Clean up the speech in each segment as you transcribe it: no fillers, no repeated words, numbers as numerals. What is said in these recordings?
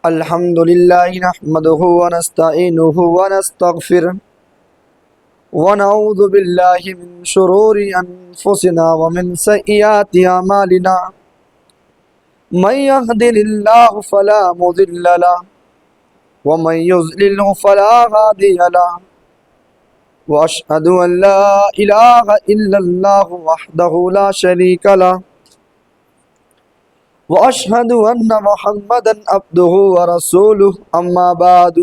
الحمد لله نحمده ونستعينه ونستغفره ونعوذ بالله من شرور أنفسنا ومن سيئات أعمالنا من يهده الله فلا مضل له ومن يضلل فلا هادي له وأشهد أن لا إله إلا الله وحده لا شريك له وأشهد أن محمدا عبده ورسوله أما بعد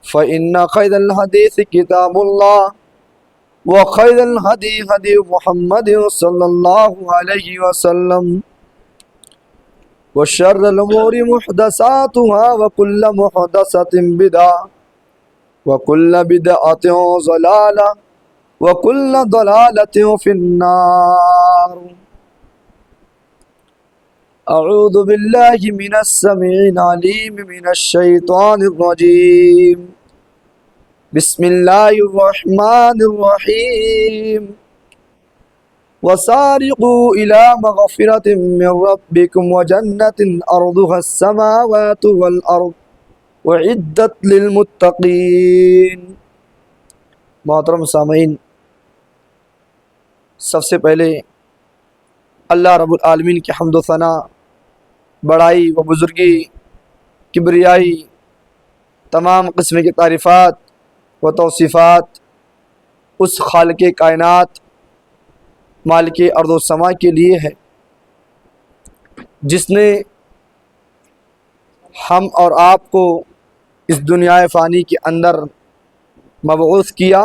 فإن خير الحديث كتاب الله وخير الهدي هدي محمد صلى الله عليه وسلم وشر الأمور محدثاتها وكل محدثة بدعة وكل بدعة ضلالة وكل ضلالة في النار. اعوذ باللہ من السمیع العلیم من الشیطان الرجیم بسم اللہ الرحمن الرحیم وسارقوا الى مغفرة من ربکم وجنة ارضها السماوات والارض وعدت للمتقین. محترم سامعین، سب سے پہلے اللہ رب العالمین کی حمد و ثنا، بڑائی و بزرگی، کبریائی، تمام قسم کی تعریفات و توصیفات اس خالق کائنات مالک ارض و سما کے لیے ہے جس نے ہم اور آپ کو اس دنیا فانی کے اندر مبعوث کیا.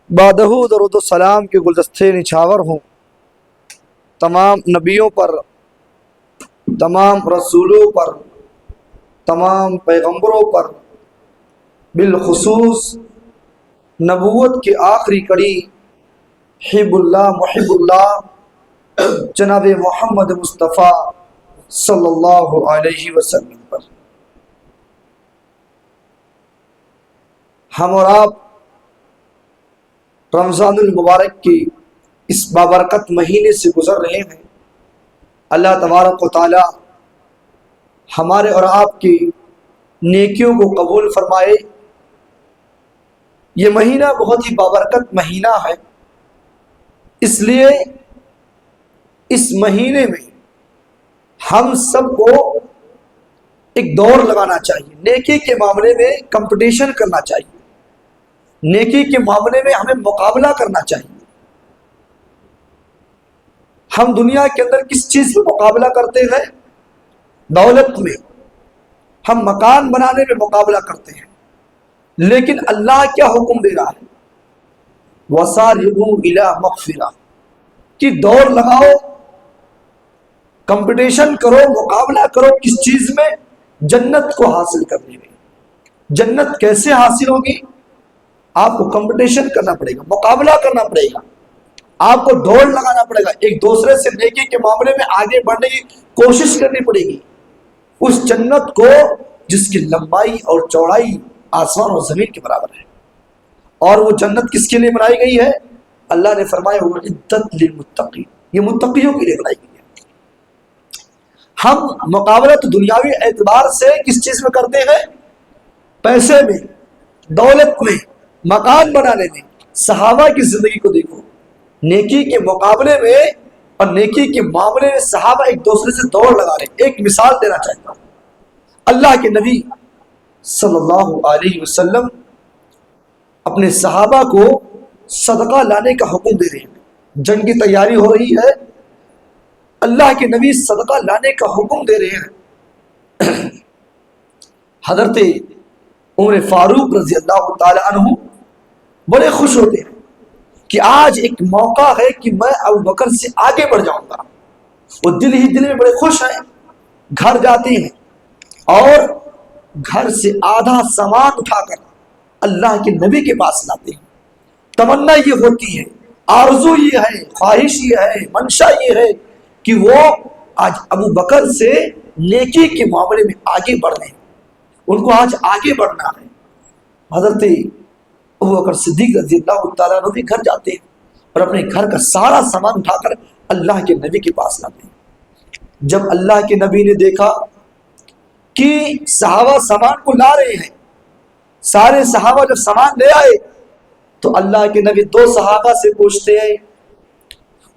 بادہ درود و سلام کے گلدستے نچھاور ہوں تمام نبیوں پر، تمام رسولوں پر، تمام پیغمبروں پر، بالخصوص نبوت کے آخری کڑی حب اللہ محب اللہ جناب محمد مصطفیٰ صلی اللہ علیہ وسلم پر. ہم اور آپ رمضان المبارک کی اس بابرکت مہینے سے گزر رہے ہیں. اللہ تبارک و تعالی ہمارے اور آپ کی نیکیوں کو قبول فرمائے. یہ مہینہ بہت ہی بابرکت مہینہ ہے، اس لیے اس مہینے میں ہم سب کو ایک دوڑ لگانا چاہیے. نیکی کے معاملے میں کمپٹیشن کرنا چاہیے، نیکی کے معاملے میں ہمیں مقابلہ کرنا چاہیے. ہم دنیا کے اندر کس چیز میں مقابلہ کرتے ہیں؟ دولت میں. ہم مکان بنانے میں مقابلہ کرتے ہیں، لیکن اللہ کیا حکم دے رہا ہے؟ وَسَارِعُوا إِلَىٰ مَغْفِرَةٍ کہ دوڑ لگاؤ، کمپٹیشن کرو، مقابلہ کرو. کس چیز میں؟ جنت کو حاصل کرنے میں. جنت کیسے حاصل ہوگی؟ آپ کو کمپٹیشن کرنا پڑے گا، مقابلہ کرنا پڑے گا، آپ کو دوڑ لگانا پڑے گا، ایک دوسرے سے نیکی کے معاملے میں آگے بڑھنے کی کوشش کرنی پڑے گی. اس جنت کو جس کی لمبائی اور چوڑائی آسمان اور زمین کے برابر ہے. اور وہ جنت کس کے لیے بنائی گئی ہے؟ اللہ نے فرمایا وَعِدَّتْ لِلْمُتَّقِينَ، یہ متقیوں کے لیے بنائی گئی ہے. ہم مقابلہ تو دنیاوی اعتبار سے کس چیز میں کرتے ہیں؟ پیسے میں، دولت میں، مکان بنانے میں. صحابہ کی زندگی کو دیکھو، نیکی کے مقابلے میں اور نیکی کے معاملے میں صحابہ ایک دوسرے سے دوڑ لگا رہے. ایک مثال دینا چاہتا ہوں. اللہ کے نبی صلی اللہ علیہ وسلم اپنے صحابہ کو صدقہ لانے کا حکم دے رہے ہیں. جنگ کی تیاری ہو رہی ہے، اللہ کے نبی صدقہ لانے کا حکم دے رہے ہیں. حضرت عمر فاروق رضی اللہ تعالی عنہ بڑے خوش ہوتے ہیں کہ آج ایک موقع ہے کہ میں ابو بکر سے آگے بڑھ جاؤں گا. وہ دل ہی دل میں بڑے خوش ہیں. گھر جاتے ہیں اور گھر سے آدھا سامان اٹھا کر اللہ کے نبی کے پاس لاتے ہیں. تمنا یہ ہوتی ہے، آرزو یہ ہے، خواہش یہ ہے، منشا یہ ہے کہ وہ آج ابو بکر سے نیکی کے معاملے میں آگے بڑھ رہے ہیں. ان کو آج آگے بڑھنا ہے. حضرت ابو بکر صدیق رضی اللہ تعالیٰ عنہ بھی گھر جاتے ہیں اور اپنے گھر کا سارا سامان اٹھا کر اللہ کے نبی کے پاس لاتے ہیں۔ جب اللہ کے نبی نے دیکھا کہ صحابہ سامان کو لا رہے ہیں، سارے صحابہ جب سامان لے آئے تو اللہ کے نبی دو صحابہ سے پوچھتے ہیں۔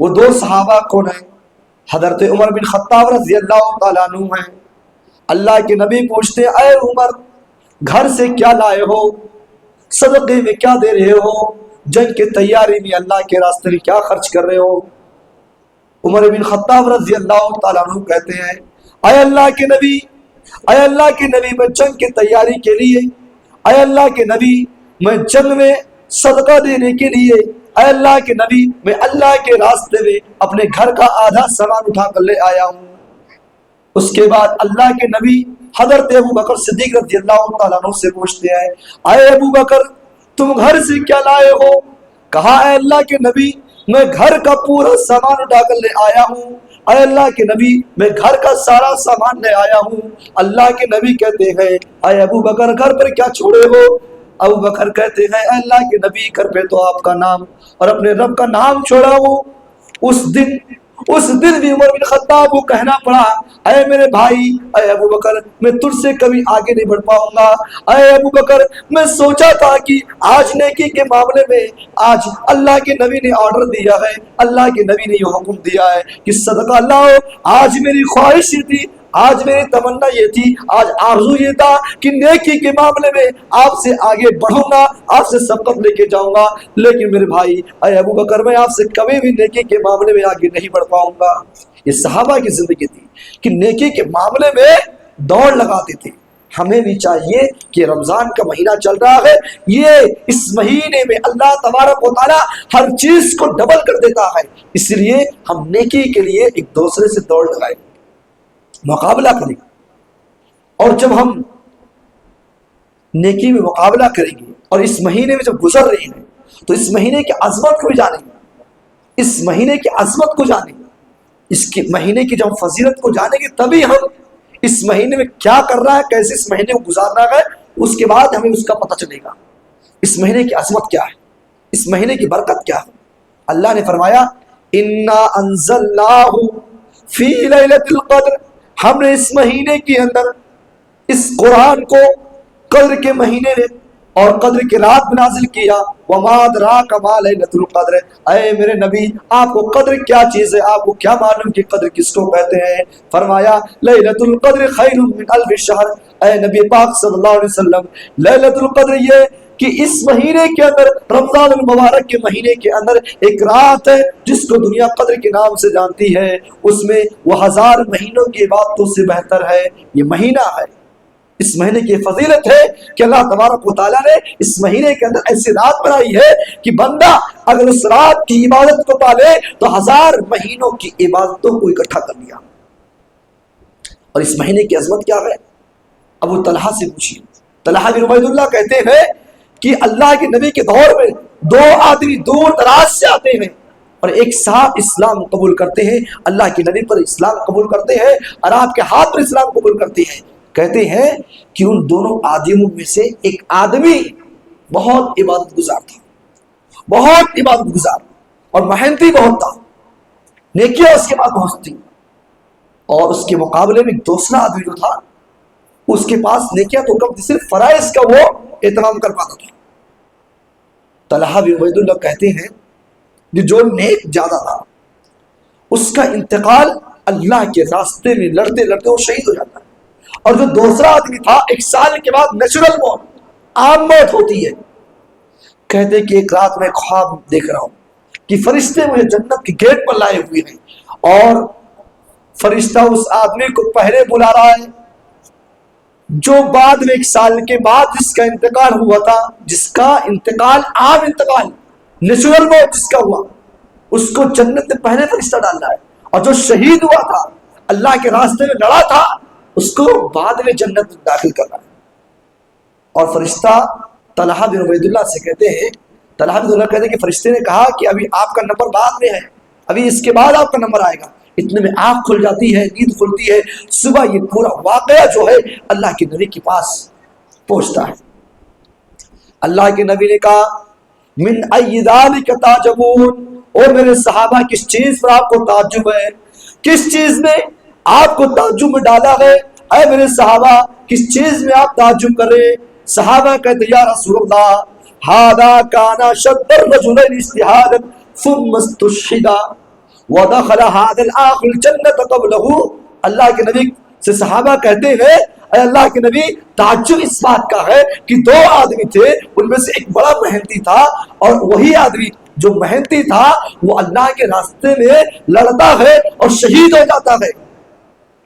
وہ دو صحابہ کون ہیں؟ حضرت عمر بن خطاب رضی اللہ تعالیٰ عنہ ہیں۔ اللہ کے نبی پوچھتے ہیں، اے عمر، گھر سے کیا لائے ہو؟ صدقے میں کیا دے رہے ہو؟ جنگ کی تیاری میں اللہ کے راستے میں کیا خرچ کر رہے ہو؟ عمر بن خطاب رضی اللہ تعالیٰ عنہ کہتے ہیں، اے اللہ کے نبی، اے اللہ کے نبی، میں جنگ کی تیاری کے لیے، اے اللہ کے نبی، میں جنگ میں صدقہ دینے کے لیے، اے اللہ کے نبی، میں اللہ کے راستے میں اپنے گھر کا آدھا سامان اٹھا کر لے آیا ہوں۔ اس کے بعد اللہ کے نبی حضرت ابو بکر صدیق رضی اللہ تعالیٰ عنہ سے پوچھتے ہیں، اے ابو بکر، تم گھر سے کیا لائے ہو؟ کہا، اے اللہ کے نبی، میں گھر کا پورا سامان اٹھا کر لے آیا ہوں۔ اے اللہ کے نبی، میں گھر کا سارا سامان لے آیا ہوں۔ اللہ کے نبی کہتے ہیں، اے ابو بکر، گھر پر کیا چھوڑے ہو؟ ابو بکر کہتے ہیں، اے اللہ کے نبی، گھر پہ تو آپ کا نام اور اپنے رب کا نام چھوڑا ہوں۔ اس دن بھی عمر بن خطاب کو کہنا پڑا، اے میرے بھائی، اے ابو بکر، میں تجھ سے کبھی آگے نہیں بڑھ پاؤں گا۔ اے ابو بکر، میں سوچا تھا کہ آج نیکی کے معاملے میں آج اللہ کے نبی نے آرڈر دیا ہے، اللہ کے نبی نے یہ حکم دیا ہے کہ صدقہ لاؤ۔ آج میری خواہش یہ تھی، آج میری تمنا یہ تھی، آج آرزو یہ تھا کہ نیکی کے معاملے میں آپ سے آگے بڑھوں گا، آپ سے سبقت لے کے جاؤں گا، لیکن میرے بھائی اے ابو بکر، میں آپ سے کبھی بھی نیکی کے معاملے میں آگے نہیں بڑھ پاؤں گا۔ یہ صحابہ کی زندگی تھی کہ نیکی کے معاملے میں دوڑ لگاتے تھے۔ ہمیں بھی چاہیے کہ رمضان کا مہینہ چل رہا ہے، یہ اس مہینے میں اللہ تبارک و تعالیٰ ہر چیز کو ڈبل کر دیتا ہے، اس لیے ہم نیکی کے لیے ایک دوسرے سے دوڑ لگائیں، مقابلہ کریں۔ اور جب ہم نیکی میں مقابلہ کریں گے اور اس مہینے میں جب گزر رہے ہیں تو اس مہینے کی عظمت کو بھی جانیں گے، اس مہینے کی عظمت کو جانیں گے، اس کے مہینے کی جب فضیلت کو جانیں گے، تبھی ہم اس مہینے میں کیا کر رہا ہے، کیسے اس مہینے کو گزارنا ہے، اس کے بعد ہمیں اس کا پتہ چلے گا اس مہینے کی عظمت کیا ہے، اس مہینے کی برکت کیا ہے۔ اللہ نے فرمایا، انا انزلناہ فی لیلۃ القدر، ہم نے اس مہینے کے اندر اس قرآن کو قدر کے مہینے میں اور قدر کی رات میں نازل کیا۔ وما ادراک ما لیلۃ القدر، اے میرے نبی، آپ کو قدر کیا چیز ہے، آپ کو کیا معلوم کہ قدر کس کو کہتے ہیں؟ فرمایا، لیلۃ القدر خیر من الف شہر، اے نبی پاک صلی اللہ علیہ وسلم، لیلۃ القدر یہ کہ اس مہینے کے اندر، رمضان المبارک کے مہینے کے اندر ایک رات ہے جس کو دنیا قدر کے نام سے جانتی ہے، اس میں وہ 1000 مہینوں کی عبادتوں سے بہتر ہے۔ یہ مہینہ ہے، اس مہینے کی فضیلت ہے کہ اللہ تبارک و تعالیٰ نے اس مہینے کے اندر ایسی رات بنائی ہے کہ بندہ اگر اس رات کی عبادت کو پالے تو 1000 مہینوں کی عبادتوں کو اکٹھا کر لیا۔ اور اس مہینے کی عظمت کیا ہے؟ ابو طلحہ سے پوچھیے۔ طلحہ بن عبید اللہ کہتے ہیں کہ اللہ کے نبی کے دور میں 2 آدمی دور دراز سے آتے ہیں اور ایک ساتھ اسلام قبول کرتے ہیں، اللہ کے نبی پر اسلام قبول کرتے ہیں اور آپ کے ہاتھ پر اسلام قبول کرتے ہیں۔ کہتے ہیں کہ ان دونوں آدمیوں میں سے ایک آدمی بہت عبادت گزار تھا، بہت عبادت گزار اور محنتی بہت تھا، نیکیاں اس کے بعد بہت تھی، اور اس کے مقابلے میں دوسرا آدمی جو تھا اس کے پاس نیکیاں تو کم تھی، صرف فرائض کا وہ اہتمام کر پاتا تھا۔ طلحہ بن عبید اللہ کہتے ہیں کہ جو نیک زیادہ تھا اس کا انتقال اللہ کے راستے میں لڑتے لڑتے وہ شہید ہو جاتا ہے، اور جو دوسرا آدمی تھا 1 سال کے بعد نیچرل موت، عام موت ہوتی ہے۔ کہتے کہ ایک رات میں خواب دیکھ رہا ہوں کہ فرشتے مجھے جنت کے گیٹ پر لائے ہوئے ہیں اور فرشتہ اس آدمی کو پہلے بلا رہا ہے جو بعد میں 1 سال کے بعد جس کا انتقال ہوا تھا، جس کا انتقال عام انتقال نیچرل موت جس کا ہوا، اس کو جنت میں پہلے فرشتہ ڈالنا ہے، اور جو شہید ہوا تھا اللہ کے راستے میں لڑا تھا اس کو بعد میں جنت میں داخل کرنا ہے۔ اور فرشتہ طلحہ بن عبید اللہ سے کہتے ہیں، طلحہ بن عبید اللہ کہتے ہیں کہ فرشتے نے کہا کہ ابھی آپ کا نمبر بعد میں ہے، ابھی اس کے بعد آپ کا نمبر آئے گا۔ اتنے میں آنکھ کھل جاتی ہے، نیند کھلتی ہے، صبح یہ پورا واقعہ جو ہے اللہ کے نبی کے پاس پہنچتا ہے۔ اللہ کے نبی نے کہا، من ای ذالک تعجبون، اور میرے صحابہ کس چیز پر آپ کو تعجب ہے؟ کس چیز نے آپ کو تعجب میں ڈالا ہے؟ اے میرے صحابہ کس چیز میں آپ تعجب کر رہے؟ صحابہ کہتے یا رسول اللہ ہذا کان شد الرجلین اجتہادا ثم استشہدا ودخل هذا الاخر الجنة قبله. اللہ کے نبی سے صحابہ کہتے ہیں اے اللہ کے نبی تعجب اس بات کا ہے کہ دو آدمی تھے، ان میں سے ایک بڑا محنتی تھا اور وہی آدمی جو محنتی تھا وہ اللہ کے راستے میں لڑتا ہے اور شہید ہو جاتا ہے،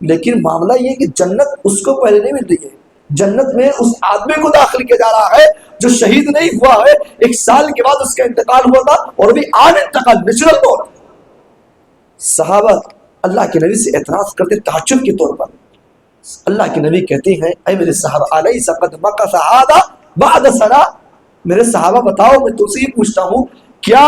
لیکن معاملہ یہ کہ جنت اس کو پہلے نہیں مل رہی ہے، جنت میں اس آدمی کو داخل کیا جا رہا ہے جو شہید نہیں ہوا ہے، 1 سال کے بعد اس کا انتقال ہوا تھا اور بھی آن انتقال نیچرل موت. صحابہ اللہ کے نبی سے اعتراض کرتے تعجب کے طور پر. اللہ کے نبی کہتے ہیں اے میرے صحابہ علیہ قد مکث ھذا بعد سنہ، میرے صحابہ بتاؤ میں تم سے یہ پوچھتا ہوں کیا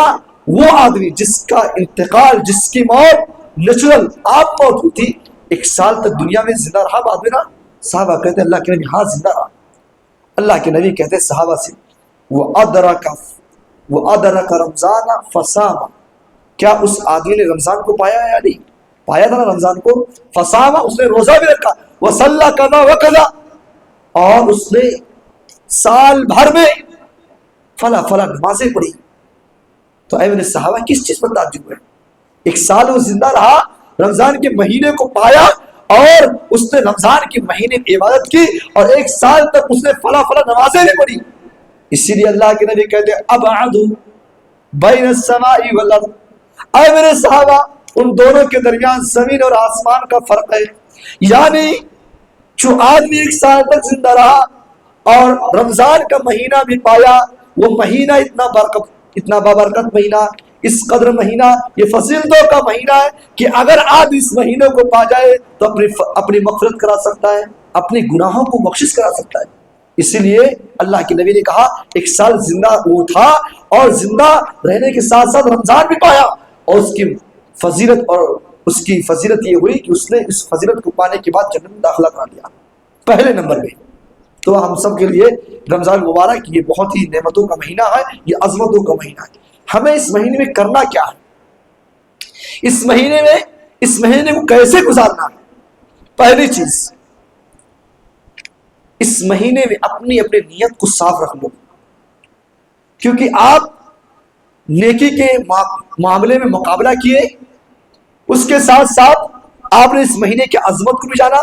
وہ آدمی جس کا انتقال، جس کی موت نیچرل آپ موت ہوئی تھی، 1 سال تک دنیا میں زندہ رہا بعد میں نہ؟ صحابہ کہتے ہیں اللہ کے نبی ہاں زندہ رہا. اللہ کے نبی کہتے ہیں صحابہ سے وہ ادرک رمضان فصام، کیا اس آدمی نے رمضان کو پایا یا نہیں؟ پایا تھا نا رمضان کو. فصام اس نے روزہ بھی رکھا، وصلی کذا وکذا، اور اس نے سال بھر میں فلا فلا نمازیں پڑھی. تو اے میرے صحابہ کس چیز پر تعجب ہے؟ 1 سال وہ زندہ رہا، رمضان کے مہینے کو پایا اور اس نے رمضان کے مہینے میں عبادت کی اور 1 سال تک اس نے فلا فلا نمازیں بھی پڑھی. اسی لیے اللہ کے نبی کہتے ہیں ابعد بین السماء والارض، اے میرے صحابہ ان دونوں کے درمیان زمین اور آسمان کا فرق ہے. یعنی جو آدمی 1 سال تک زندہ رہا اور رمضان کا مہینہ بھی پایا، وہ مہینہ اتنا بابرکت مہینہ، اس قدر مہینہ، یہ فضیلتوں کا مہینہ ہے کہ اگر آدمی اس مہینے کو پا جائے تو اپنی مغفرت کرا سکتا ہے، اپنے گناہوں کو بخشش کرا سکتا ہے. اسی لیے اللہ کے نبی نے کہا 1 سال زندہ وہ تھا اور زندہ رہنے کے ساتھ ساتھ رمضان بھی پایا، اور اس کی فضیلت یہ ہوئی کہ اس نے اس فضیلت کو پانے کے بعد جنت میں داخلہ کرا لیا پہلے نمبر پہ. تو ہم سب کے لیے رمضان مبارک یہ بہت ہی نعمتوں کا مہینہ ہے، یہ عظمتوں کا مہینہ ہے. ہمیں اس مہینے میں کرنا کیا ہے؟ اس مہینے کو کیسے گزارنا ہے؟ پہلی چیز، اس مہینے میں اپنی نیت کو صاف رکھ لو، کیونکہ آپ نیکی کے معاملے میں مقابلہ کیے، اس کے ساتھ ساتھ آپ نے اس مہینے کی عظمت کو بھی جانا.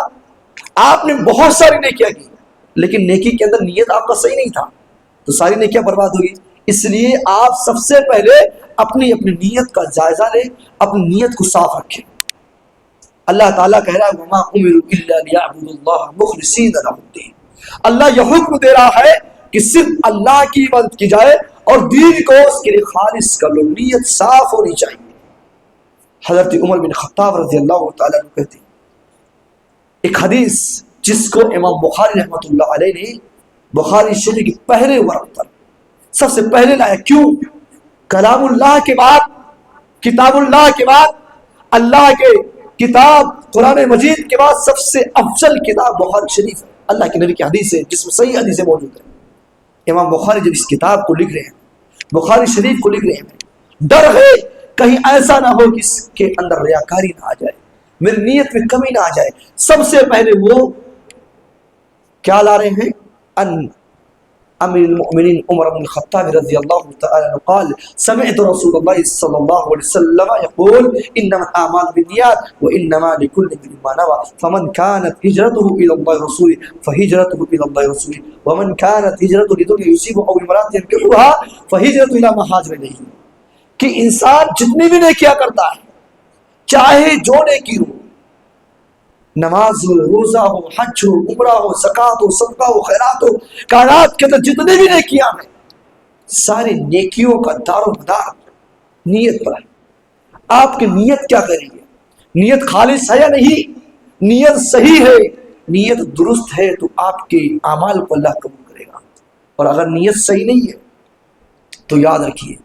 آپ نے بہت ساری نیکیاں کی لیکن نیکی کے اندر نیت آپ کا صحیح نہیں تھا تو ساری نیکیاں برباد ہوئی. اس لیے آپ سب سے پہلے اپنی نیت کا جائزہ لیں، اپنی نیت کو صاف رکھیں. اللہ تعالیٰ کہہ رہا ہے وَمَا أُمِرُوا إِلَّا لِيَعْبُدُوا اللَّهَ مُخْلِصِينَ لَهُ الدِّينَ، اللہ یہ حکم دے رہا ہے کہ صرف اللہ کی عبادت کی جائے اور دین کو اس کے لیے خالص کر لو، نیت صاف ہونی چاہیے. حضرت عمر بن خطاب رضی اللہ تعالیٰ عنہ کہتے ہیں ایک حدیث جس کو امام بخاری رحمۃ اللہ علیہ نے بخاری شریف کے پہلے ورق پر سب سے پہلے لایا. کیوں؟ کلام اللہ کے بعد، کتاب اللہ کے بعد، اللہ کے کتاب قرآن مجید کے بعد سب سے افضل کتاب بخاری شریف ہے. اللہ کے نبی کی حدیث ہے جس میں صحیح حدیثیں موجود ہیں. امام بخاری جب اس کتاب کو لکھ رہے ہیں، بخاری شریف کو لکھ رہے ہیں، ڈر ہے کہیں ایسا نہ ہو کہ اس کے اندر ریاکاری نہ آ جائے، میری نیت میں کمی نہ آ جائے. سب سے پہلے وہ کیا لا رہے ہیں؟ امیر المؤمنین عمر بن الخطاب رضی اللہ تعالی عنہ قال سمعت رسول اللہ صلی اللہ علیہ وسلم يقول انما الاعمال بالنیات وانما لكل امرئ ما نوى فمن كانت هجرته الى الله ورسوله فهجرته الى الله ورسوله ومن كانت هجرته لدنيا يصيبها او امرأة ينكحها فهجرته الى ما هاجر اليه. کہ انسان جتنی بھی نیکیاں کرتا ہے، چاہے جو نیکی ہو، نماز ہو، روزہ ہو، حج ہو، عمرہ ہو، زکوٰۃ ہو، صدقہ ہو، خیرات ہو، کائنات کے اندر جتنے بھی نیکیاں ہیں، ساری نیکیوں کا دار و مدار نیت پر ہے. آپ کی نیت کیا کریں گے؟ نیت خالص ہے یا نہیں؟ نیت صحیح ہے، نیت درست ہے تو آپ کے اعمال کو اللہ قبول کرے گا. اور اگر نیت صحیح نہیں ہے تو یاد رکھیے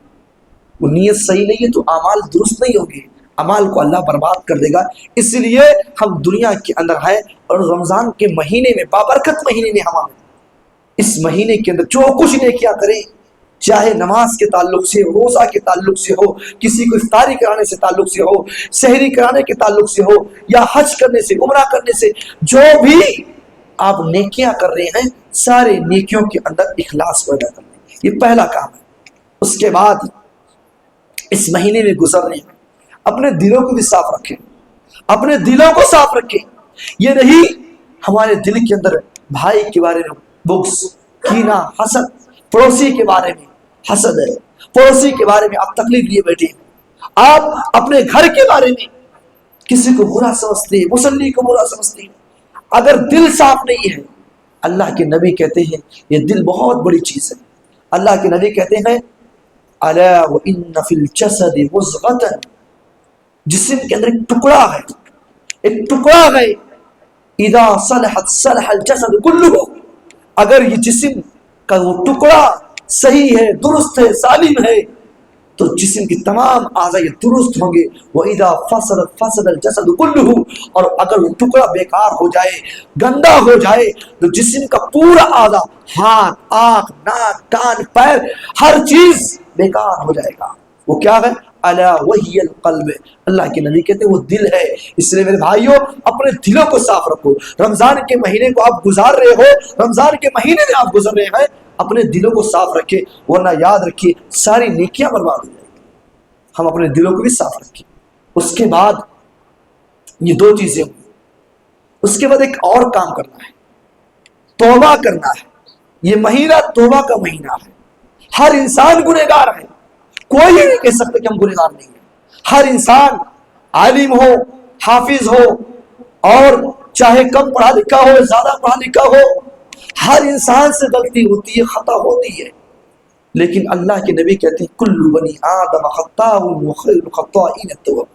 وہ نیت صحیح نہیں ہے تو اعمال درست نہیں ہوگے، اعمال کو اللہ برباد کر دے گا. اس لیے ہم دنیا کے اندر ہیں اور رمضان کے مہینے میں، بابرکت مہینے میں، ہم اس مہینے کے اندر جو کچھ نیکیاں کریں چاہے نماز کے تعلق سے، روزہ کے تعلق سے ہو، کسی کو افطاری کرانے سے تعلق سے ہو، سحری کرانے کے تعلق سے ہو، یا حج کرنے سے، عمرہ کرنے سے، جو بھی آپ نیکیاں کر رہے ہیں سارے نیکیوں کے اندر اخلاص پیدا کریں، یہ پہلا کام ہے۔ اس کے بعد اس مہینے میں گزر رہے ہیں، اپنے دلوں کو بھی صاف رکھیں، اپنے دلوں کو صاف رکھیں۔ یہ نہیں ہمارے دل کے اندر بھائی کے بارے میں بغض، کینہ، حسد، پڑوسی کے بارے میں حسد ہے، پڑوسی کے بارے میں آپ تکلیف لیے بیٹھے ہیں، آپ اپنے گھر کے بارے میں کسی کو برا سمجھتے ہیں، مسلی کو برا سمجھتے ہیں۔ اگر دل صاف نہیں ہے، اللہ کے نبی کہتے ہیں یہ دل بہت بڑی چیز ہے۔ اللہ کے نبی کہتے ہیں الا وان فی الجسد مضغۃ، جسم کے اندر ایک ٹکڑا ہے، ایک ٹکڑا ہے، اذا صلحت صلح الجسد كله، اگر یہ جسم کا وہ ٹکڑا صحیح ہے، درست ہے، سالم ہے، تو جسم کی تمام اعضاء درست ہوں گے۔ وَإِذَا فَسَدَتْ فَسَدَ الْجَسَدُ كُلُّهُ، اور اگر وہ ٹکڑا بیکار ہو جائے، گندا ہو جائے، تو جسم کا پورا اعضاء، ہاتھ، آنکھ، ناک، کان، پیر، ہر چیز بیکار ہو جائے گا۔ وہ کیا ہے؟ الا وہی القلب، اللہ کے نبی کہتے ہیں وہ دل ہے۔ اس لیے میرے بھائیوں اپنے دلوں کو صاف رکھو۔ رمضان کے مہینے کو آپ گزار رہے ہو، رمضان کے مہینے میں آپ گزر رہے ہیں، اپنے دلوں کو صاف رکھے، ورنہ یاد رکھیے ساری نیکیاں برباد ہو جائیں گی۔ ہم اپنے دلوں کو بھی صاف رکھیں۔ اس کے بعد یہ دو چیزیں ہوئی، اس کے بعد ایک اور کام کرنا ہے، توبہ کرنا ہے۔ یہ مہینہ توبہ کا مہینہ ہے۔ ہر انسان گنہگار ہے، کوئی نہیں کہہ سکتا کہ ہم گنہگار نہیں ہیں۔ ہر انسان عالم ہو، حافظ ہو، اور چاہے کم پڑھا لکھا ہو، زیادہ پڑھا لکھا ہو، ہر انسان سے غلطی ہوتی ہے، خطا ہوتی ہے۔ لیکن اللہ کے نبی کہتے ہیں کل بنی آدم خطاء وخیر الخطائین التواب،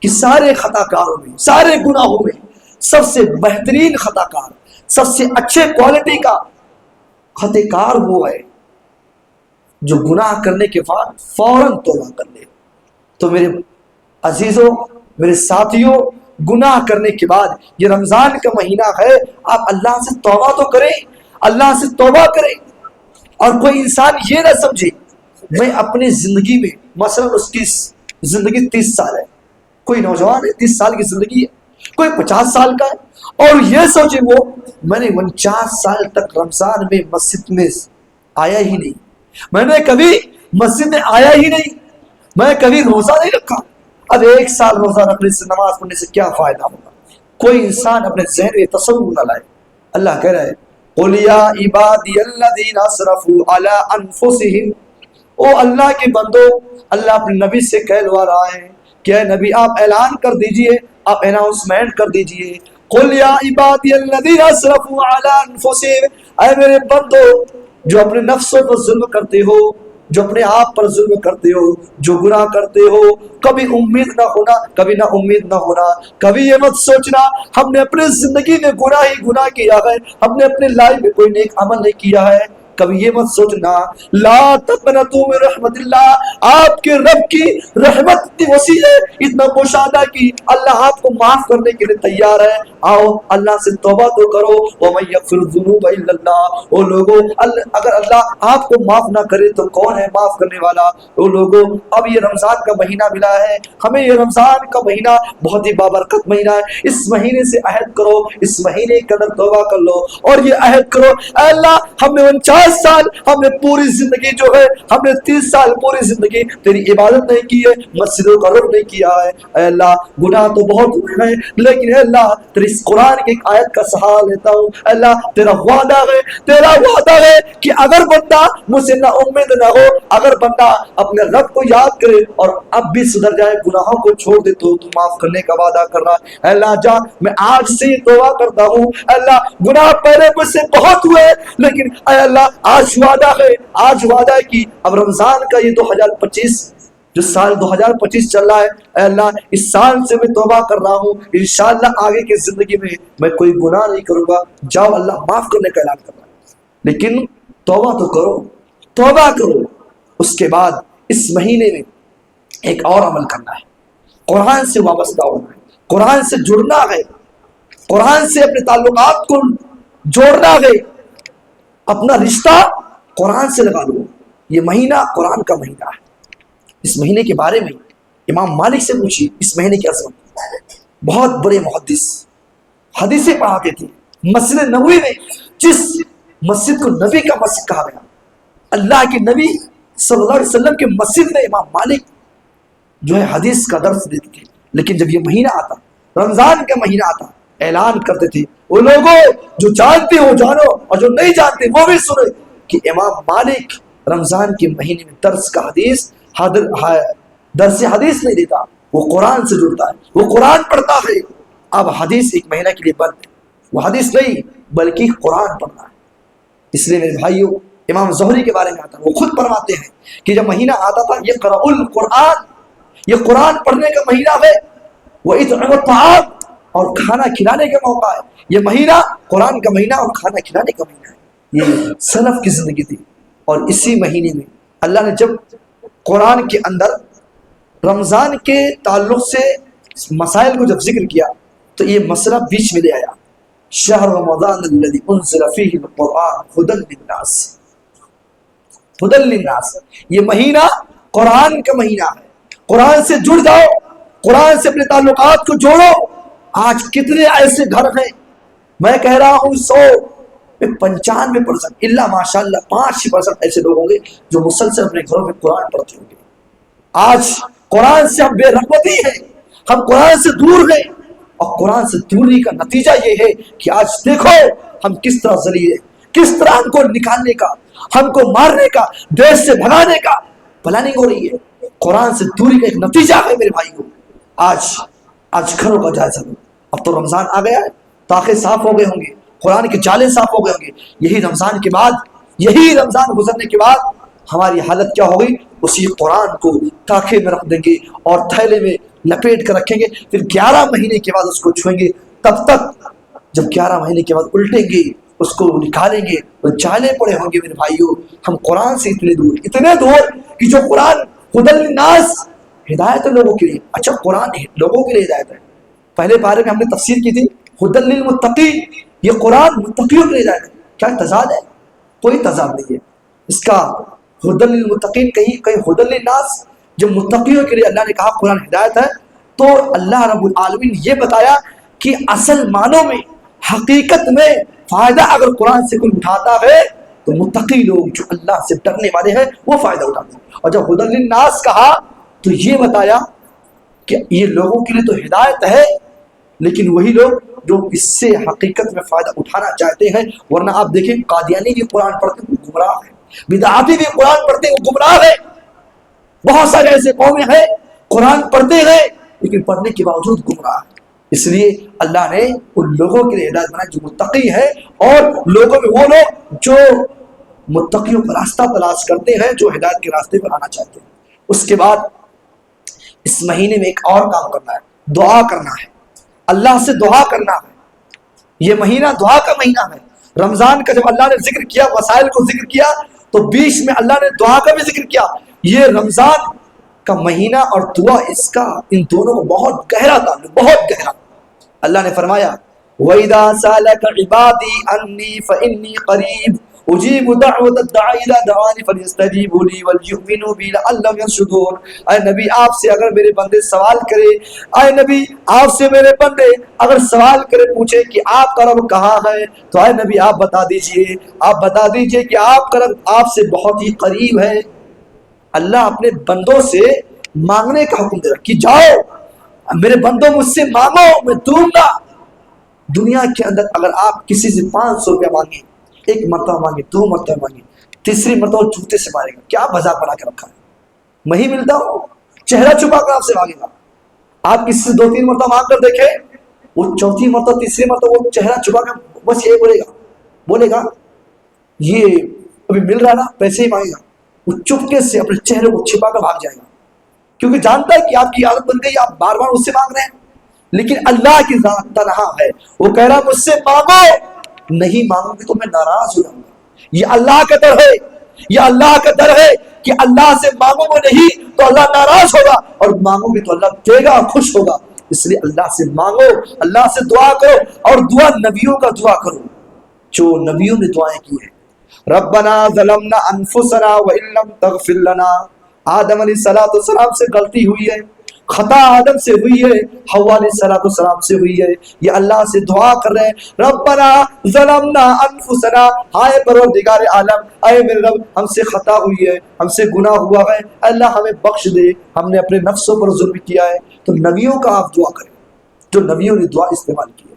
کہ سارے خطا کاروں میں، سارے گناہوں میں سب سے بہترین خطا کار، سب سے اچھے کوالٹی کا خطا کار وہ ہے جو گناہ کرنے کے بعد فوراً توبہ کر لے۔ تو میرے عزیزوں، میرے ساتھیوں، گناہ کرنے کے بعد یہ رمضان کا مہینہ ہے، آپ اللہ سے توبہ تو کریں، اللہ سے توبہ کریں۔ اور کوئی انسان یہ نہ سمجھے میں اپنی زندگی میں، مثلا اس کی زندگی 30 سال ہے، کوئی نوجوان ہے 30 سال کی زندگی ہے، کوئی 50 سال کا ہے، اور یہ سوچے وہ میں نے 49 سال تک رمضان میں مسجد میں آیا ہی نہیں، میں نے کبھی مسجد میں آیا ہی نہیں، میں کبھی روزہ نہیں رکھا، اب 1 سال روزہ رکھنے سے، نماز پڑھنے سے کیا فائدہ ہوگا؟ کوئی انسان اپنے ذہن میں تصور نہ لائے۔ اللہ کہہ رہا ہے قُلْ يَا عِبَادِيَ الَّذِينَ أَسْرَفُوا عَلَىٰ أَنفُسِهِمْ، او اللہ کے بندو، اللہ اپنے نبی سے کہلوا رہا ہے کہ اے نبی آپ اعلان کر دیجئے، آپ اناؤنسمنٹ کر دیجئے، قُلْ يَا عِبَادِيَ الَّذِينَ أَسْرَفُوا عَلَىٰ أَنفُسِهِمْ، اے میرے بندو جو اپنے نفسوں پر ظلم کرتے ہو، جو اپنے آپ پر ظلم کرتے ہو، جو گناہ کرتے ہو، کبھی امید نہ ہونا، کبھی نہ امید نہ ہونا، کبھی یہ مت سوچنا ہم نے اپنے زندگی میں گناہ ہی گناہ کیا ہے، ہم نے اپنے لائف میں کوئی نیک عمل نہیں کیا ہے، کبھی یہ مت سوچنا لا تقنطوا من رحمت اللہ، آپ کے رب کی رحمت اتنی وسیع ہے، اتنا مشاہدہ کی اللہ آپ کو معاف کرنے کے لیے تیار ہے۔ آؤ اللہ سے توبہ تو کرو، ومن یغفر الذنوب الا اللہ، او لوگوں اگر اللہ آپ کو معاف نہ کرے تو کون ہے معاف کرنے والا؟ او لوگوں اب یہ رمضان کا مہینہ ملا ہے ہمیں، یہ رمضان کا مہینہ بہت ہی بابرکت مہینہ ہے، اس مہینے سے عہد کرو، اس مہینے کے اندر توبہ کر لو اور یہ عہد کرو اے اللہ ہم نے 49 سال، ہم نے پوری زندگی جو ہے، ہم نے 30 سال پوری زندگی تیری عبادت نہیں کی ہے، مسجدوں کا رخ نہیں کیا ہے، اے اللہ گناہ تو بہت ہوئے ہیں، لیکن اے اللہ تیری اس قرآن کی ایک آیت کا سہارا لیتا ہوں، اے اللہ تیرا وعدہ ہے کہ اگر بندہ مجھ سے نا امید نہ ہو، اگر بندہ اپنے رب کو یاد کرے اور اب بھی سدھر جائے، گناہوں کو چھوڑ دے تو معاف کرنے کا وعدہ کر رہا ہے۔ اے اللہ جا میں آج سے توبہ کرتا ہوں، اے اللہ گناہ پہلے مجھ سے بہت ہوئے لیکن اے اللہ آج وعدہ ہے کہ اب رمضان کا یہ 2025 جو سال 2025 چل رہا ہے، اے اللہ اس سال سے میں توبہ کر رہا ہوں، انشاءاللہ آگے کی زندگی میں کوئی گناہ نہیں کروں گا۔ جاؤ اللہ معاف کرنے کا اعلان کر رہا ہے، لیکن توبہ تو کرو، توبہ کرو۔ اس کے بعد اس مہینے میں ایک اور عمل کرنا ہے، قرآن سے وابستہ ہونا ہے، قرآن سے جڑنا ہے، قرآن سے اپنے تعلقات کو جوڑنا ہے، اپنا رشتہ قرآن سے لگا لو۔ یہ مہینہ قرآن کا مہینہ ہے. اس مہینے کے بارے میں امام مالک سے پوچھیے اس مہینے کی عظمت. بہت بڑے محدث حدیثیں پڑھاتے تھے. مسجد نبوی میں جس مسجد کو نبی کا مسجد کہا گیا, اللہ کے نبی صلی اللہ علیہ وسلم کے مسجد میں امام مالک جو ہے حدیث کا درس دیتے تھے. لیکن جب یہ مہینہ آتا, رمضان کا مہینہ آتا, اعلان کرتے تھے وہ لوگوں جو جانتے ہو جانو اور جو نہیں جانتے وہ بھی سنو کہ امام مالک رمضان کے مہینے میں درس حدیث نہیں دیتا, وہ قرآن سے جڑتا ہے, وہ قرآن پڑھتا ہے. اب حدیث ایک مہینہ کے لیے بند ہے, وہ حدیث نہیں بلکہ قرآن پڑھنا ہے. اس لیے میرے بھائیو امام زہری کے بارے میں آتا ہے, وہ خود فرماتے ہیں کہ جب مہینہ آتا تھا یہ قرأ القرآن, یہ قرآن پڑھنے کا مہینہ ہے. وہ اطعام الطعام, اور کھانا کھلانے کا موقع ہے. یہ مہینہ قرآن کا مہینہ اور کھانا کھلانے کا مہینہ ہے. یہ سلف کی زندگی تھی. اور اسی مہینے میں اللہ نے جب قرآن کے اندر رمضان کے تعلق سے مسائل کو جب ذکر کیا تو یہ مسئلہ بیچ میں لے آیا. شہر رمضان الذی انزل فیہ القرآن ھدی للناس, ھدی للناس, یہ مہینہ قرآن کا مہینہ ہے. قرآن سے جڑ جاؤ, قرآن سے اپنے تعلقات کو جوڑو. آج کتنے ایسے گھر ہیں, میں کہہ رہا ہوں 95% اللہ ماشاء اللہ 5% ایسے لوگ ہوں گے جو مسلسل اپنے گھروں میں قرآن پڑھتے ہوں گے. آج قرآن سے ہم بے رغبتی ہیں, ہم قرآن سے دور ہیں, اور قرآن سے دوری کا نتیجہ یہ ہے کہ آج دیکھو ہم کس طرح ذلیل ہیں, کس طرح ہم کو نکالنے کا, ہم کو مارنے کا, دیش سے بھگانے کا پلاننگ ہو رہی ہے. قرآن سے دوری کا ایک نتیجہ ہے میرے بھائی کو. آج گھروں کا جائزہ لو. اب تو رمضان آ گیا ہے, طاقے صاف ہو گئے ہوں گے, قرآن کے جالے صاف ہو گئے ہوں گے. یہی رمضان کے بعد, یہی رمضان گزرنے کے بعد ہماری حالت کیا ہوگی؟ اسی قرآن کو طاقے میں رکھ دیں گے اور تھیلے میں لپیٹ کر رکھیں گے, پھر 11 مہینے کے بعد اس کو چھوئیں گے. تب تک جب 11 مہینے کے بعد الٹیں گے, اس کو نکالیں گے, وہ جالے پڑے ہوں گے. میرے بھائیوں, ہم قرآن سے اتنے دور کہ جو قرآن ھدی للناس, ہدایت ہے لوگوں کے لیے. اچھا قرآن لوگوں کے لیے ہدایت ہے. پہلے بارے میں ہم نے تفسیر کی تھی ھدی للمتقین, یہ قرآن متقیوں کے لیے ہدایت ہے. کیا تضاد ہے؟ کوئی تضاد نہیں ہے اس کا. ھدی للمتقین کہیں ھدی للناس, جب متقیوں کے لیے اللہ نے کہا قرآن ہدایت ہے, تو اللہ رب العالمین یہ بتایا کہ اصل معنوں میں, حقیقت میں فائدہ اگر قرآن سے کوئی اٹھاتا ہے تو متقی لوگ جو اللہ سے ڈرنے والے ہیں وہ فائدہ اٹھاتے ہیں. اور جب ھدی للناس کہا تو یہ بتایا کہ یہ لوگوں کے لیے تو ہدایت ہے, لیکن وہی لوگ جو اس سے حقیقت میں فائدہ اٹھانا چاہتے ہیں. ورنہ آپ دیکھیں قادیانی بھی قرآن پڑھتے ہیں وہ گمراہ ہیں, بدعاتی بھی قرآن پڑھتے ہیں وہ گمراہ ہیں. بہت سارے ایسے قومیں ہیں قرآن پڑھتے ہیں لیکن پڑھنے کے باوجود گمراہ ہیں. اس لیے اللہ نے ان لوگوں کے لیے ہدایت بنائی جو متقی ہے, اور لوگوں میں وہ لوگ جو متقیوں کا راستہ تلاش کرتے ہیں, جو ہدایت کے راستے پر آنا چاہتے ہیں. اس کے بعد اس مہینے میں ایک اور کام کرنا ہے, دعا کرنا ہے, اللہ سے دعا کرنا ہے. یہ مہینہ دعا کا مہینہ ہے. رمضان کا جب اللہ نے ذکر کیا, وسائل کو ذکر کیا, تو بیچ میں اللہ نے دعا کا بھی ذکر کیا. یہ رمضان کا مہینہ اور دعا, اس کا ان دونوں کو بہت گہرا تعلق, بہت گہرا. اللہ نے فرمایا وَإِذَا سَأَلَكَ عِبَادِي عَنِّي فَإِنِّي قَرِيبٌ اجیب دعوت الداعی اذا دعانی فلیستجیبوا لی وليؤمنوا بی لعلهم يرشدون. اے نبی آپ سے اگر میرے بندے سوال کرے, اے نبی آپ سے میرے بندے اگر سوال کرے, پوچھے کہ آپ کا رب کہاں ہے, تو اے نبی آپ بتا دیجئے کہ آپ کا رب آپ سے بہت ہی قریب ہے. اللہ اپنے بندوں سے مانگنے کا حکم دے رہا کہ جاؤ میرے بندوں مجھ سے مانگو میں دوں گا. دنیا کے اندر اگر آپ کسی سے 500 روپیہ مانگیں, ایک مرتبہ مانگے, 2 مرتبہ مانگے, تیسری مرتبہ جوتے سے مارے گا. کیا مذاق بنا کے رکھا ہے؟ نہیں ملتا ہو, چہرہ چھپا کر آپ سے مانگے گا. آپ کسی سے 2-3 مرتبہ مانگ کر دیکھیں, وہ چوتھی مرتبہ تیسری مرتبہ وہ چہرہ چھپا کر بس یہ بولے گا یہ ابھی مل رہا نا, پیسے ہی مانگے گا. وہ چپکے سے اپنے چہرے کو چھپا کر بھاگ جائے گا, کیونکہ جانتا ہے کہ آپ کی عادت بن گئی, آپ بار بار اس سے مانگ رہے ہیں. لیکن اللہ کی ذات تنہا ہے, وہ کہہ رہا مجھ سے مانگو, نہیں مانگو گے تو میں ناراض ہو جاؤں گا. یہ اللہ کا در ہے, یہ اللہ کا در ہے کہ اللہ سے مانگو گے نہیں تو اللہ ناراض ہوگا, اور مانگو گے تو اللہ دے گا, خوش ہوگا. اس لیے اللہ سے مانگو, اللہ سے دعا کرو, اور دعا نبیوں کا دعا کرو جو نبیوں نے دعائیں کی ہیں. ربنا ظلمنا انفسنا وان لم تغفر لنا. آدم علیہ السلام سے غلطی ہوئی ہے، خطا آدم سے ہوئی ہے، حوا علیہ السلام سے ہوئی ہے. یہ اللہ سے دعا کر رہے ہیں ربنا ظلمنا انفسنا، ہائے پروردگار عالم، اے میرے رب ہم سے خطا ہوئی ہے، ہم سے گناہ ہوا ہے، اللہ ہمیں بخش دے، ہم نے اپنے نفسوں پر ظلم کیا ہے. تو نبیوں کا آپ دعا کریں، جو نبیوں نے دعا استعمال کی ہے.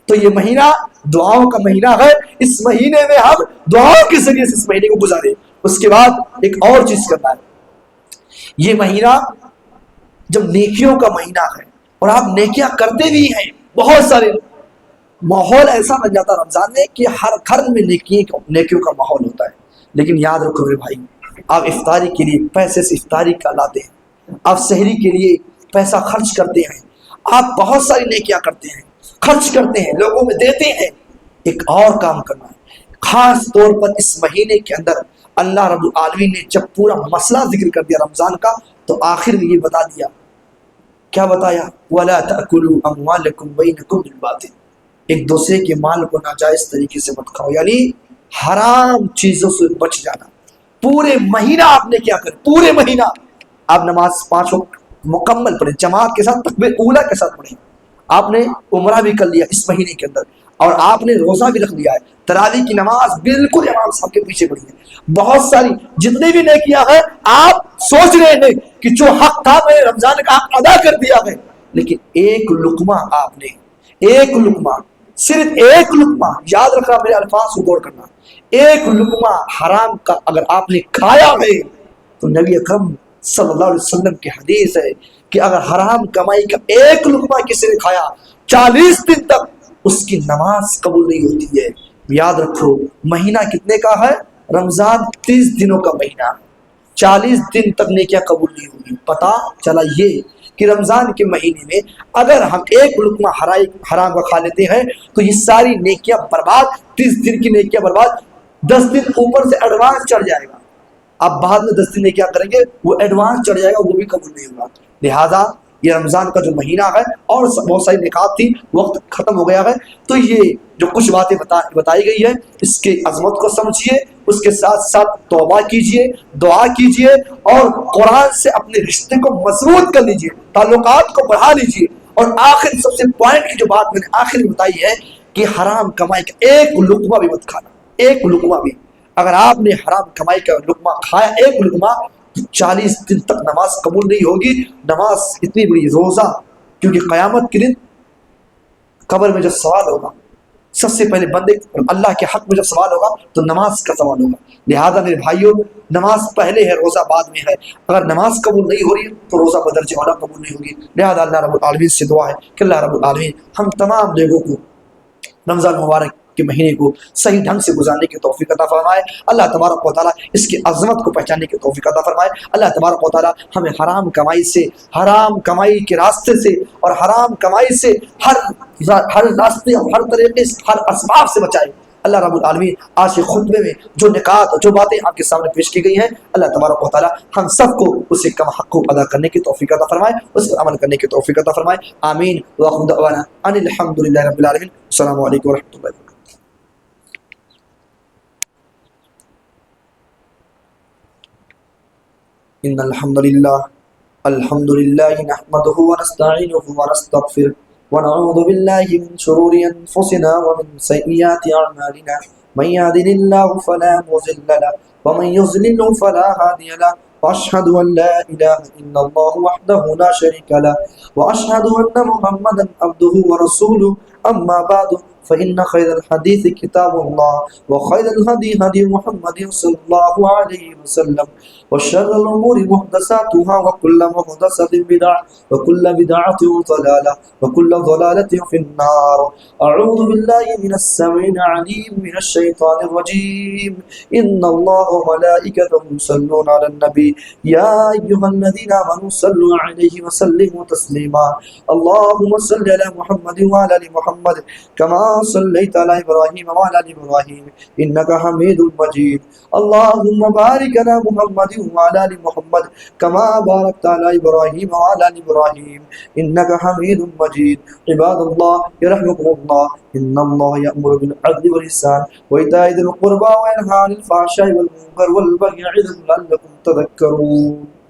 تو یہ مہینہ دعاؤں کا مہینہ ہے، اس مہینے میں ہم دعاؤں کے ذریعے سے اس مہینے کو گزارے. اس کے بعد ایک اور چیز کرنا ہے، یہ مہینہ جب نیکیوں کا مہینہ ہے اور آپ نیکیاں کرتے بھی ہیں بہت سارے، ماحول ایسا بن جاتا ہے رمضان میں کہ ہر گھر میں نیکیوں کا ماحول ہوتا ہے. لیکن یاد رکھو میرے بھائی، آپ افطاری کے لیے پیسے سے افطاری کا لاتے ہیں، آپ سحری کے لیے پیسہ خرچ کرتے ہیں، آپ بہت ساری نیکیاں کرتے ہیں، خرچ کرتے ہیں، لوگوں میں دیتے ہیں. ایک اور کام کرنا ہے خاص طور پر اس مہینے کے اندر. اللہ رب العالمین نے جب پورا مسئلہ ذکر کر دیا رمضان کا تو آخر میں یہ بتا دیا، کیا بتایا؟ وَلَا تَأْكُلُوا أَمْوَالَكُمْ بَيْنَكُمْ بِالْبَاطِلِ، ایک دوسرے کے مال کو ناجائز طریقے سے مت کھاؤ، یعنی حرام چیزوں سے بچ جانا. پورے مہینہ آپ نے کیا کریں، پورے مہینہ آپ نماز 5 وقت مکمل پڑھیں، جماعت کے ساتھ تکبیر اولیٰ کے ساتھ پڑھیں. آپ نے عمرہ بھی کر لیا اس مہینے کے اندر، اور آپ نے روزہ بھی رکھ لیا ہے، تراویح کی نماز بالکل امام صاحب کے پیچھے پڑھی ہے. بہت ساری جتنے بھی نیکیاں ہیں آپ سوچ رہے ہیں کہ جو حق تھا میں رمضان کا حق ادا کر دیا ہے، لیکن ایک لقمہ آپ نے، ایک لقمہ، صرف ایک لقمہ، یاد رکھنا میرے الفاظ کو غور کرنا، ایک لقمہ حرام کا اگر آپ نے کھایا ہے تو نبی اکرم صلی اللہ علیہ وسلم کی حدیث ہے کہ اگر حرام کمائی کا ایک لقمہ کسی نے کھایا 40 دن تک اس کی نماز قبول نہیں ہوتی ہے. یاد رکھو مہینہ کتنے کا ہے؟ رمضان 30 دنوں کا مہینہ، 40 دن تک نیکیاں قبول نہیں ہوگی. پتا چلا یہ کہ رمضان کے مہینے میں اگر ہم ایک لقمہ حرام کا کھا لیتے ہیں تو یہ ساری نیکیاں برباد، 30 دن کی نیکیاں برباد. 10 دن اوپر سے ایڈوانس چڑھ جائے گا، آپ بعد میں 10 دن نیکیاں کریں گے وہ ایڈوانس چڑھ جائے گا، وہ بھی قبول نہیں ہوگا. لہذا یہ رمضان کا جو مہینہ ہے، اور بہت ساری نکات تھی، وقت ختم ہو گیا ہے، تو یہ جو کچھ باتیں بتائی گئی ہے اس کے عظمت کو سمجھیے، اس کے ساتھ ساتھ توبہ کیجئے، دعا کیجئے، اور قرآن سے اپنے رشتے کو مضبوط کر لیجئے، تعلقات کو بڑھا لیجئے. اور آخر سب سے پوائنٹ کی جو بات میں نے آخر میں بتائی ہے کہ حرام کمائی کا ایک لقمہ بھی مت کھانا، ایک لقمہ بھی. اگر آپ نے حرام کمائی کا لقمہ کھایا، ایک لقمہ، 40 دن تک نماز قبول نہیں ہوگی. نماز اتنی بڑی روزہ، کیونکہ قیامت کے دن قبر میں جب سوال ہوگا، سب سے پہلے بندے اللہ کے حق میں جب سوال ہوگا تو نماز کا سوال ہوگا. لہذا میرے بھائیوں، نماز پہلے ہے، روزہ بعد میں ہے. اگر نماز قبول نہیں ہو رہی ہے تو روزہ بدرجہ والا قبول نہیں ہوگی. لہذا اللہ رب العالمین سے دعا ہے کہ اللہ رب العالمین ہم تمام لوگوں کو رمضان مبارک کے مہینے کو صحیح ڈھنگ سے گزارنے کی توفیق عطا فرمائے. اللہ تبارک و تعالیٰ اس کی عظمت کو پہچاننے کی توفیق عطا فرمائے. اللہ تبارک و تعالیٰ ہمیں حرام کمائی سے، حرام کمائی کے راستے سے، اور حرام کمائی سے ہر راستے، ہر طریقے سے، ہر اسباب سے بچائے. اللہ رب العالمین آج کے خطبے میں جو نکات، جو باتیں آپ کے سامنے پیش کی گئی ہیں، اللہ تبارک و تعالیٰ ہم سب کو اسے کم حق کو ادا کرنے کی توفیق عطا فرمائے، اس پر عمل کرنے کی توفیق عطا فرمائے. آمین. وآخر دعوانا ان الحمد للہ رب العالمین. السلام علیکم ورحمۃ اللہ وبرکاتہ. ان الحمد للہ نحمده ونستعینه ونستغفره ونعوذ بالله من شرور انفسنا ومن سیئات اعمالنا. من يهده الله فلا مضل له ومن يضلل فلا هادي له. واشهد ان لا اله الا الله وحده لا شريك له واشهد ان محمدا عبده ورسوله. اما بعد فإن خير الحديث كتاب الله وخير الهدي هدي محمد صلى الله عليه وسلم وشر الأمور محدثاتها وكل محدثة بدعة وكل بدعة ضلالة وكل ضلالة في النار. أعوذ بالله من السميع العليم من الشيطان الرجيم. إن الله وملائكته يصلون على النبي يا أيها الذين آمنوا صلوا عليه وسلموا تسليما. اللهم صل على محمد وعلى آل محمد كما صليت على إبراهيم وعلى آل إبراهيم إنك حميد مجيد. اللهم بارك على محمد وعلى آل محمد كما باركت على إبراهيم وعلى آل إبراهيم إنك حميد مجيد. عباد الله يرحمكم الله، إن الله يأمر بالعدل والإحسان وإيتاء ذي القربى وينهى عن الفحشاء والمنكر والبغي يعظكم لعلكم تذكرون.